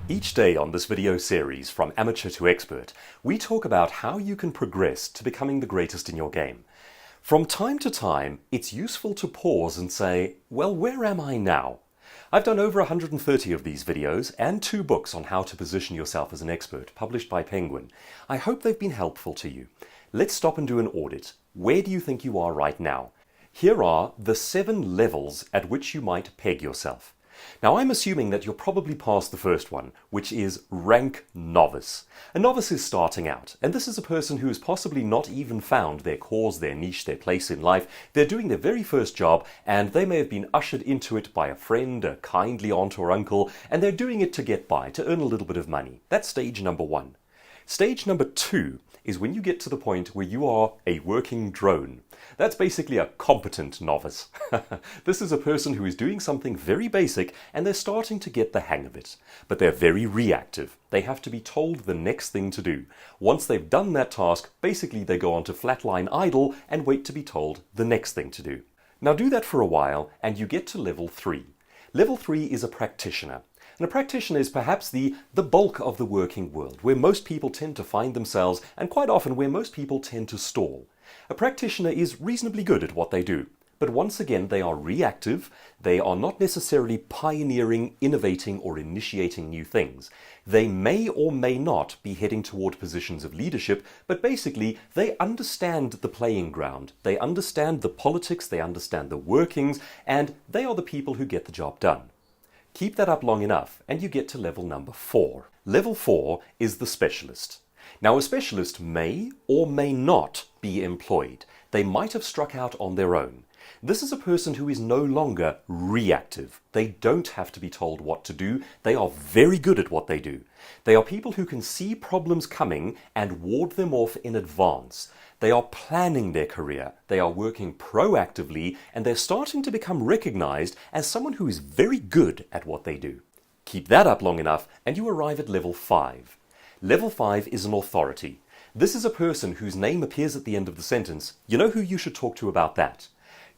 Each day on this video series, from amateur to expert, we talk about how you can progress to becoming the greatest in your game. From time to time, it's useful to pause and say, well, where am I now? I've done over 130 of these videos and 2 books on how to position yourself as an expert, published by Penguin. I hope they've been helpful to you. Let's stop and do an audit. Where do you think you are right now? Here are the 7 levels at which you might peg yourself. Now, I'm assuming that you're probably past the first one, which is rank novice. A novice is starting out, and this is a person who has possibly not even found their cause, their niche, their place in life. They're doing their very first job, and they may have been ushered into it by a friend, a kindly aunt or uncle, and they're doing it to get by, to earn a little bit of money. That's stage number 1. Stage number 2 is when you get to the point where you are a working drone. That's basically a competent novice. This is a person who is doing something very basic and they're starting to get the hang of it. But they're very reactive. They have to be told the next thing to do. Once they've done that task, basically they go on to flatline idle and wait to be told the next thing to do. Now do that for a while and you get to level 3. Level 3 is a practitioner. And a practitioner is perhaps the bulk of the working world, where most people tend to find themselves, and quite often where most people tend to stall. A practitioner is reasonably good at what they do, but once again they are reactive. They are not necessarily pioneering, innovating, or initiating new things. They may or may not be heading toward positions of leadership, but basically they understand the playing ground. They understand the politics, they understand the workings, and they are the people who get the job done. Keep that up long enough and you get to level number 4. Level 4 is the specialist. Now, a specialist may or may not be employed. They might have struck out on their own. This is a person who is no longer reactive. They don't have to be told what to do. They are very good at what they do. They are people who can see problems coming and ward them off in advance. They are planning their career. They are working proactively, and they're starting to become recognized as someone who is very good at what they do. Keep that up long enough and you arrive at level 5. Level 5 is an authority. This is a person whose name appears at the end of the sentence. You know who you should talk to about that.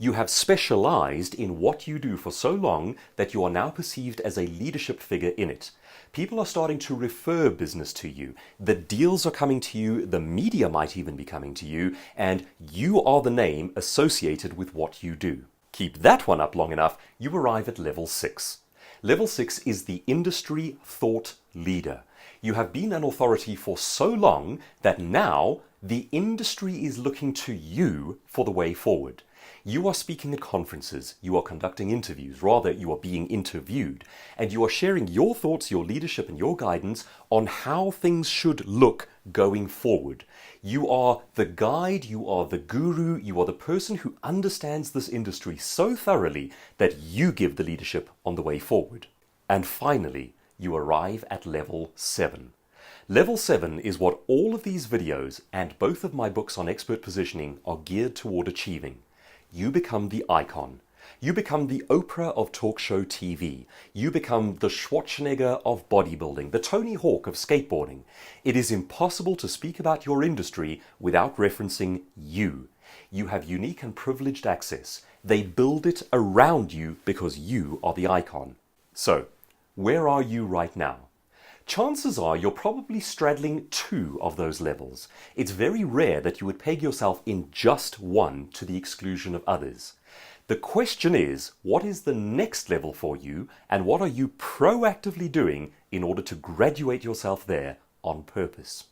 You have specialized in what you do for so long that you are now perceived as a leadership figure in it. People are starting to refer business to you. The deals are coming to you, the media might even be coming to you, and you are the name associated with what you do. Keep that one up long enough, you arrive at level 6. Level 6 is the industry thought leader. You have been an authority for so long that now the industry is looking to you for the way forward. You are speaking at conferences, you are conducting interviews, rather you are being interviewed, and you are sharing your thoughts, your leadership and your guidance on how things should look going forward. You are the guide, you are the guru, you are the person who understands this industry so thoroughly that you give the leadership on the way forward. And finally, you arrive at level 7. Level 7 is what all of these videos and both of my books on expert positioning are geared toward achieving. You become the icon. You become the Oprah of talk show TV. You become the Schwarzenegger of bodybuilding, the Tony Hawk of skateboarding. It is impossible to speak about your industry without referencing you. You have unique and privileged access. They build it around you because you are the icon. So, where are you right now? Chances are you're probably straddling 2 of those levels. It's very rare that you would peg yourself in just one to the exclusion of others. The question is, what is the next level for you, and what are you proactively doing in order to graduate yourself there on purpose?